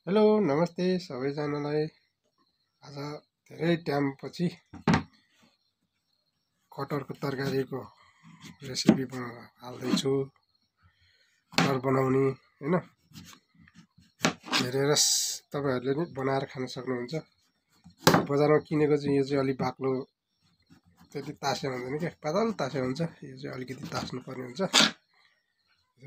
Hello नमस्ते सबैजनालाई। आज धेरै टाइमपछि कटरको तरकारीको रेसिपी हाल्दैछु। कटर बनाउने हैन, हेरेर तपाईहरुले नि बनाएर खान सक्नुहुन्छ। बजारमा किनेको चाहिँ यो चाहिँ अलि बाक्लो, त्यति तासे हुँदैन के, पातल तासे हुन्छ। यो चाहिँ अलिकति तास्नु पर्ने हुन्छ,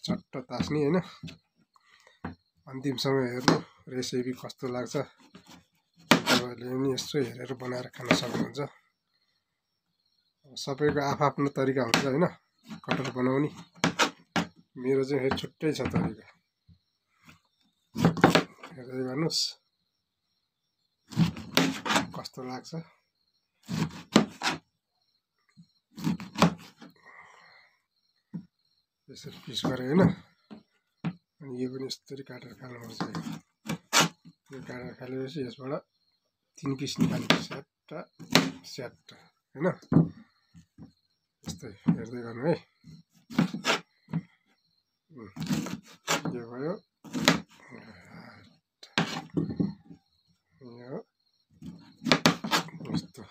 चट्ट तास्ने हैन। अन्तिमसम्म हेर्नु रेसिपी कस्तो लाग्छ। तपाईहरुले पनि यसो हेरेर बनाएर खान सक्नुहुन्छ। सबैको आफ्नो तरिका हुन्छ हैन कटर बनाउने। मेरो चाहिँ फेरि छुट्टै छ तरिका, हेर्दै गर्नुस् कस्तो लाग्छ। यसरी पिस गरे हैन, अनि यो पनि यसरी काटेर खानुपर्छ। यो काटेर खालेपछि यसबाट 3 पिस निकाल्नु, स्याट हैन। यस्तै हेर्दै गर्नु है। यो भयो, यो यस्तो।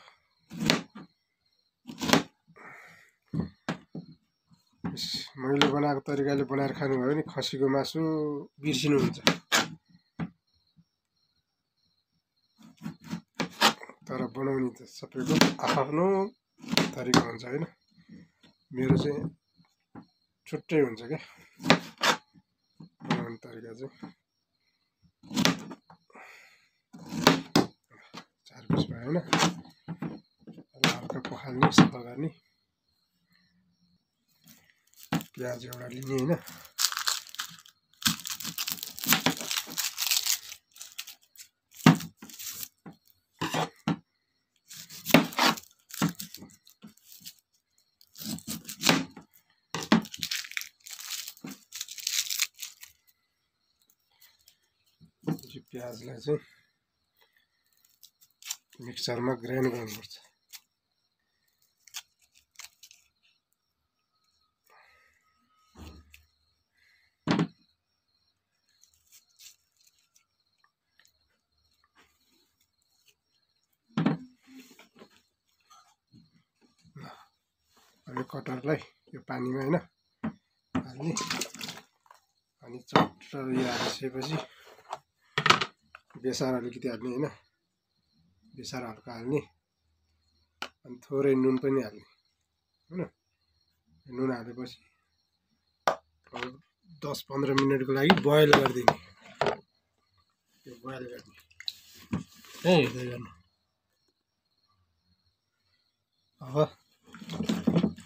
मैले बनाएको तरिकाले बनाएर खानुभयो भने खसीको मासु बिर्सिनुहुन्छ। तर बनाउने त सबैको आफ्नो तरिका हुन्छ हैन। मेरो चाहिँ छुट्टै हुन्छ क्या बनाउने तरिका चाहिँ। 4 पिस भयो हैन। हल्का पखाल्ने, सफा गर्ने। प्याज एउटा लिने हैन। प्याजलाई चाहिँ मिक्सरमा ग्राइन्ड गर्नुपर्छ। अनि कटरलाई यो पानीमा हैन हाल्ने, अनि चट्ट यो हालिसकेपछि बेसार अलिकति हाल्ने हैन। बेसार हल्का हाल्ने, अनि थोरै नुन पनि हाल्ने हैन। नुन हालेपछि 10-15 मिनेटको लागि बोइल गरिदिने। यो बोइल गर्ने है, हेर्दै गर्नु। अब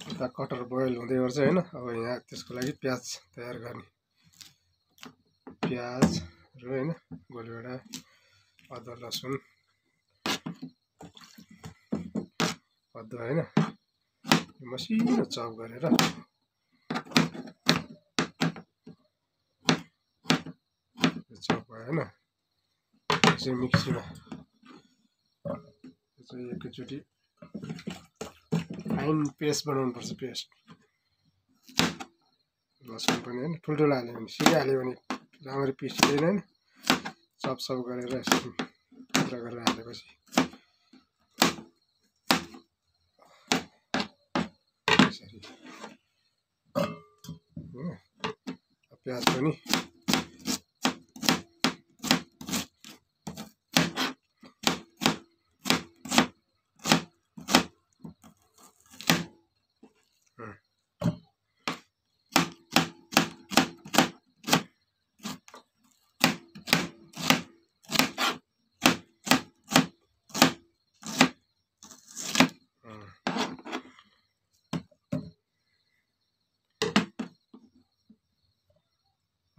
यता कटर बोइल हुँदै गर्छ हैन। अब यहाँ त्यसको लागि प्याज तयार गर्ने। प्याजहरु हैन, गोलभेडा, अदुवा लसुन, अदुवा हैन, मसिनो चप गरेर चप भयो हैन। चाहिँ मिक्सीमा चाहिँ एकैचोटि फाइन पेस्ट बनाउनु पर्छ। पेस्ट लसुन पनि हैन, ठुल्ठुलो हाल्यो भने, सिधै हाल्यो भने राम्ररी पिस्दैन हैन। चप गरेर यसरी टुक्रा गरेर हालेपछि यसरी प्याज पनि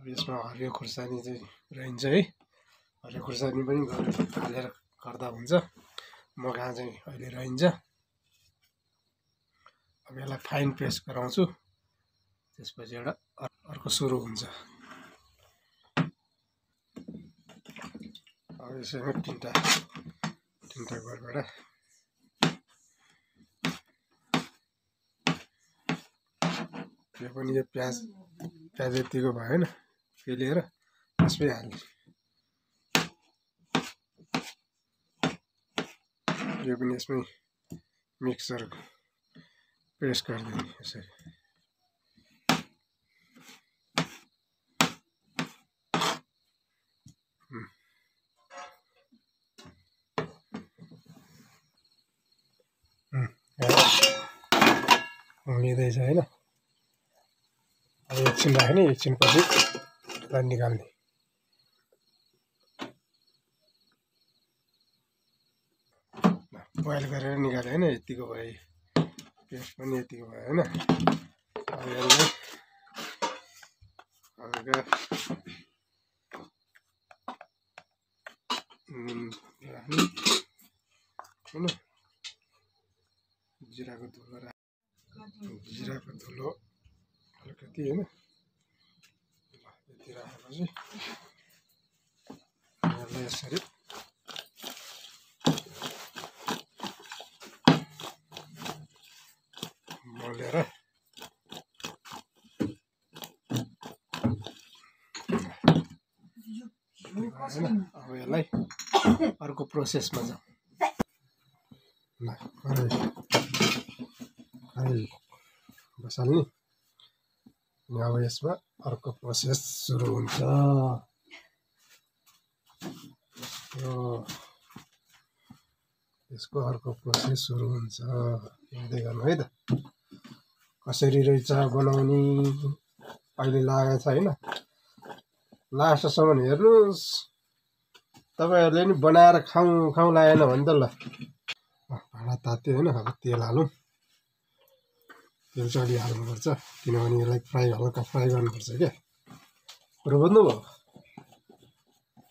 यसमा हरियो खुर्सानी चाहिँ रहन्छ है। हरियो खुर्सानी पनि हालेर गर्दा हुन्छ। म कहाँ चाहिँ अहिले रहन्छ। अब यसलाई फाइन पेस्ट गराउँछु, त्यसपछि एउटा अर्को सुरु हुन्छ। अब यसैमा तिनवटा गोलभेडा, यो पनि यो प्याज यतिको भयो हैन, पेलेर त्यसमै हाल्ने। यो पनि यसमै मिक्सर पेस्ट गरिदिने यसरी उम्लिँदैछ होइन अब एकछिन राख्ने एकछिनपछि यसलाई निकाल्ने बोइल गरेर निकाल्यो होइन यतिको भयो पेस्ट पनि यतिको भयो होइन अब यसलाई हल्का राख्ने होइन जिराको धुलो अलिकति होइन यति राखेपछि यसलाई यसरी मोलेर होइन अब यसलाई अर्को प्रोसेसमा जाउँ ल कराई बसाल्ने अनि अब यसमा अर्को प्रोसेस सुरु हुन्छ यसको अर्को प्रोसेस सुरु हुन्छ हेर्दै गर्नु है त कसरी रहेछ बनाउने अहिले लागेको छ होइन लास्टसम्म हेर्नुहोस् तपाईहरुले नि बनाएर खाउँ लागेन भने त ल भाँडा तात्यो होइन अब तेल हालौँ तेल चाहिँ अलि हाल्नुपर्छ किनभने यसलाई हल्का फ्राई गर्नुपर्छ क्या कुरो बुझ्नुभयो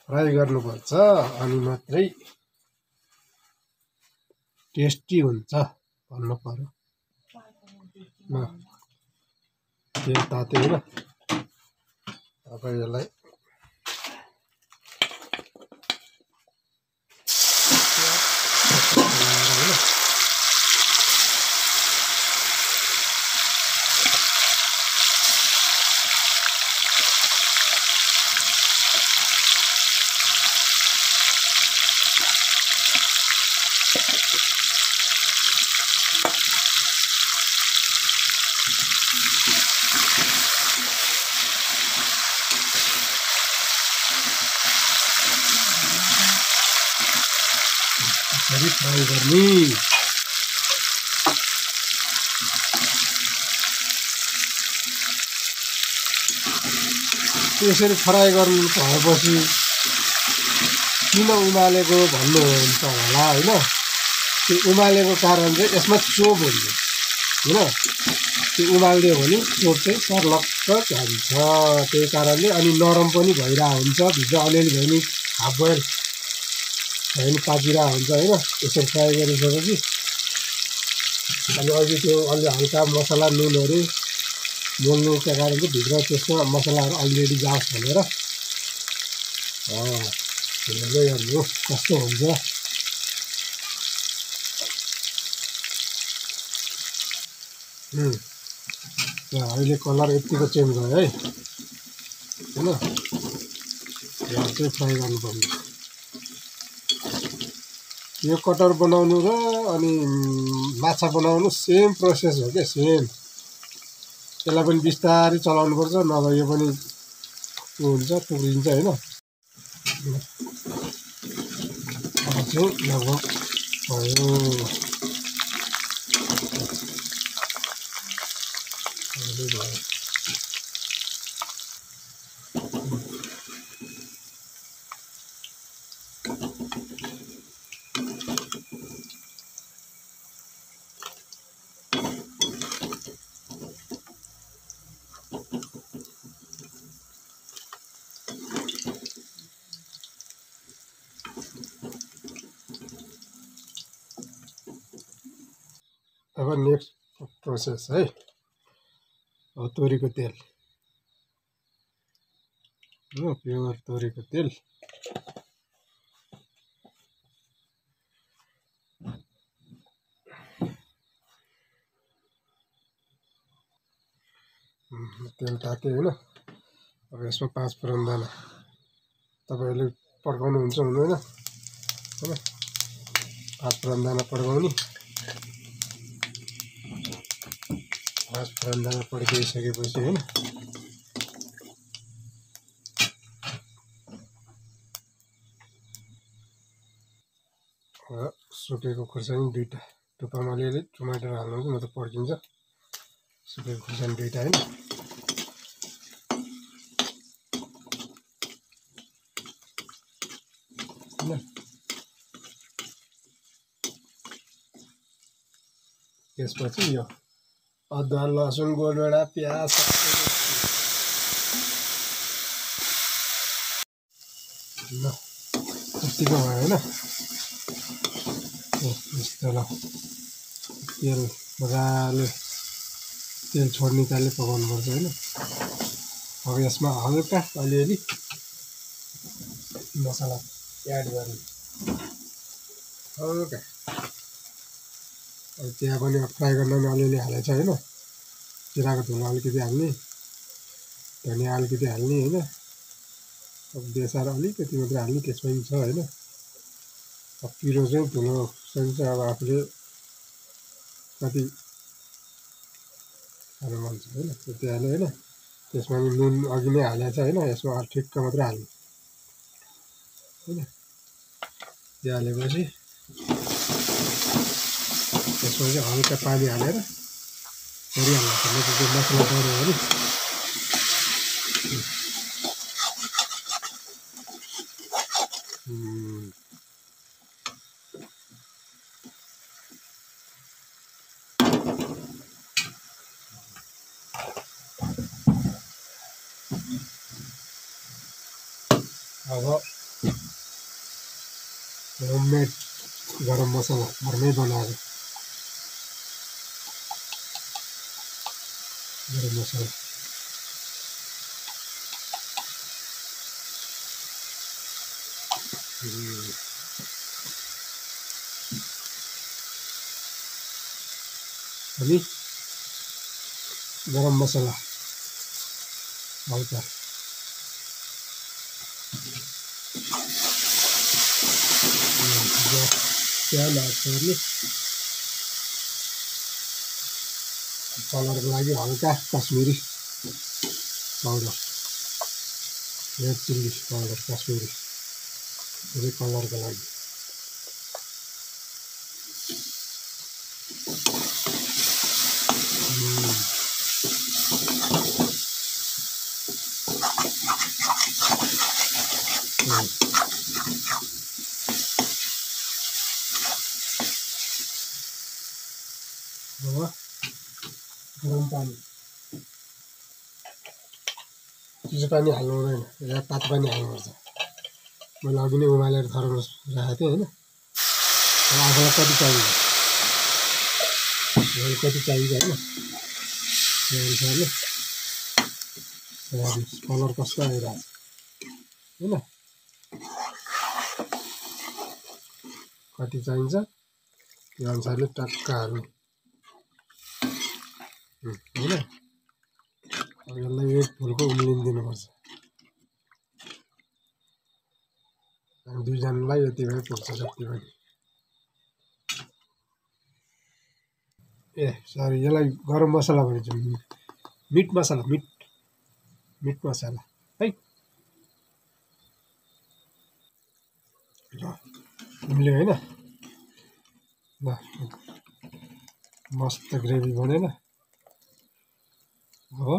फ्राई गर्नुपर्छ अनि मात्रै टेस्टी हुन्छ भन्नु पर्यो तेल तात्यो होइन अब यसलाई फ्राई गर्ने त्यसरी फ्राई गर्नु भएपछि किन उमालेको भन्नुहुन्छ होला होइन त्यो उमालेको कारण चाहिँ यसमा चोप हुन्छ होइन त्यो उमाल्दियो भने चोप चाहिँ सर्लक्क जान्छ त्यही कारणले अनि नरम पनि भइरहेको हुन्छ भित्र अलिअलि भए नि हाफ बोइल भए नि पाकिरहेको हुन्छ होइन यसरी फ्राई गरिसकेपछि अनि अघि त्यो अलि हल्का मसला नुनहरू मोल्नुको कारण चाहिँ भित्र त्यसमा मसलाहरू अलरेडी जाओस् भनेर हेर्दै हेर्नु कस्तो हुन्छ अहिले कलर यतिको चेन्ज भयो है होइन यहाँ चाहिँ फ्राई गर्नुपर्ने यो कटर बनाउनु र अनि माछा बनाउनु सेम प्रोसेस हो क्या सेम यसलाई पनि बिस्तारै चलाउनुपर्छ नभए यो पनि हुन्छ टुक्रिन्छ होइन अब चाहिँ लगभग भयो अब नेक्स्ट प्रोसेस है अब तोरीको तेल प्योर तोरीको तेल तेल तात्यो होइन अब यसमा 5 फोरन दाना तपाईहरुले पड्काउनुहुन्छ हुँदैन होइन पाँचफोरन दाना पड्काउने पाँचफोरन दाना पड्काइसकेपछि हैन सुकेको खुर्सानी दुईटा टुप्पामा अलिअलि टमाटर हाल्नु म त पड्किन्छ सुकेको खुर्सानी दुईटा हैन त्यसपछि यो अदुवा लसुन गोलभेडा प्याज ल यतिको भयो हैन यस्तो ल तेल मजाले तेल छोड्ने तालले पकाउनु पर्छ हैन अब यसमा हल्का अलिअलि मसला एड गर्ने हल्का त्यहाँ पनि फ्राई गर्न अलिअलि हालेको छ हैन जिराको धुलो अलिकति हाल्ने धनियाँ अलिकति हाल्ने हैन अब बेसार अलिकति मात्रै हाल्ने त्यसमा पनि छ हैन अब पिरो चाहिँ धुलो चाहिँ अब आफूले कति खानु मन छ हैन त्यति हाल्यो हैन त्यसमा नुन अघि नै हालेको छ हैन यसमा ठिक्क मात्रै हाल्नु हैन त्यो हालेपछि त्यसमा चाहिँ हल्का पानी हालेर गरिहाल्नु पर्छ त्यो मसला बढ्यो भने अब होममेड गरम मसला घरमै बनाएर गरम मसला अनि गरम मसला हल्का क्या लाग्छ कलरको लागि हल्का Kashmiri powder red chilli powder Kashmiri यो कलरको लागि गरम पानी चिसो पानी हाल्नु हुँदैन या तातो पानी हाल्नुपर्छ मैले अघि नै उमालेर थर्मोस राखेको थिएँ होइन आफूलाई कति चाहिन्छ कति चाहिन्छ होइन त्यो अनुसारले कलर कस्तो आइरहेको छ होइन कति चाहिन्छ त्यो अनुसारले टक्क हाल्नु होइन अब यसलाई एक फुलको उम्लिन दिनुपर्छ दुईजनालाई यति भए पुग्छ जति पनि ए सरी यसलाई गरम मसला भनिन्छ मिट मसला मिट मसला है ल उम्ल्यो होइन ल मस्त ग्रेभी बनेन हो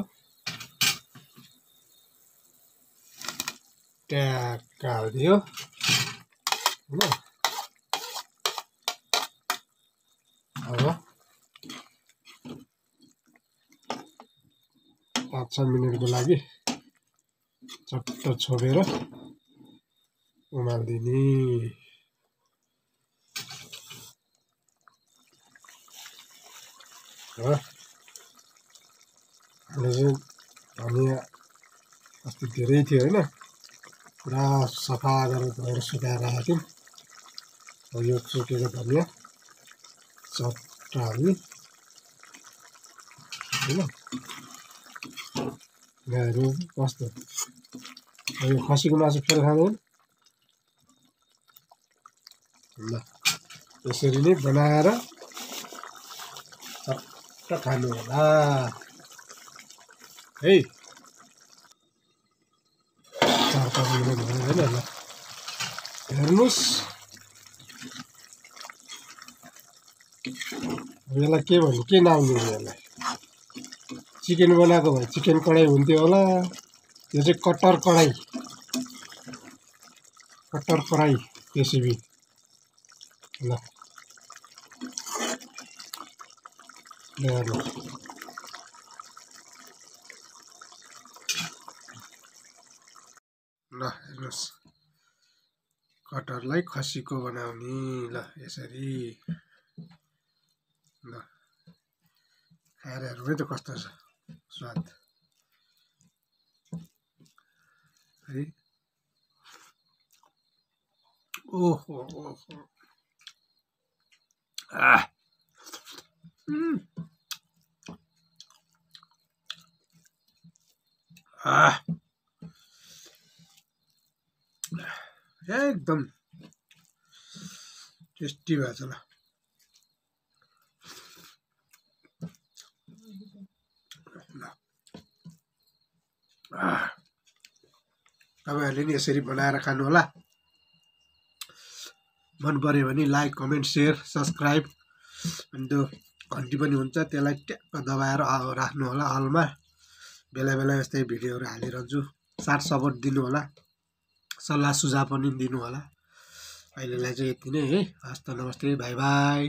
ट्याक्क हालिदियो होइन अब 5-6 मिनटको लागि चट्ट छोपेर उमालिदिने हो हामीले चाहिँ धनियाँ अस्ति धेरै थियो होइन पुरा सफा गरेर धोएर सुकाएर राखेको थियौँ अब यो सुकेको धनियाँ चट्ट हाल्ने होइन गाईहरू कस्तो यो खसीको मासु फेरि खाँदैन ल यसरी नै बनाएर चट्ट खानु होला है। चार पकाउनु भयो होइन ल हेर्नुहोस् यसलाई के भन्नु के नाम दिनु यसलाई चिकन बनाएको भए चिकन कडाई हुन्थ्यो होला यो चाहिँ कट्टर कडाई रेसिपी ल हेर्नु ल हेर्नुहोस् कटहरलाई खसीको बनाउने ल यसरी ल खाएर हेर्नु है त कस्तो छ स्वाद है। ओहो एकदम टेस्टी भएछ ल तपाईँहरूले नि यसरी बनाएर खानु होला। मन पर्यो भने लाइक कमेन्ट सेयर सब्सक्राइब अनि त्यो घन्टी पनि हुन्छ त्यसलाई ट्याक्क दबाएर राख्नु होला अलमा। बेला बेला यस्तै भिडियोहरू हालिरहन्छु साथ सपोर्ट दिनु होला सल्लाह सुझाव पनि दिनु होला। अहिलेलाई चाहिँ यति नै है। हस्त नमस्ते बाई बाई।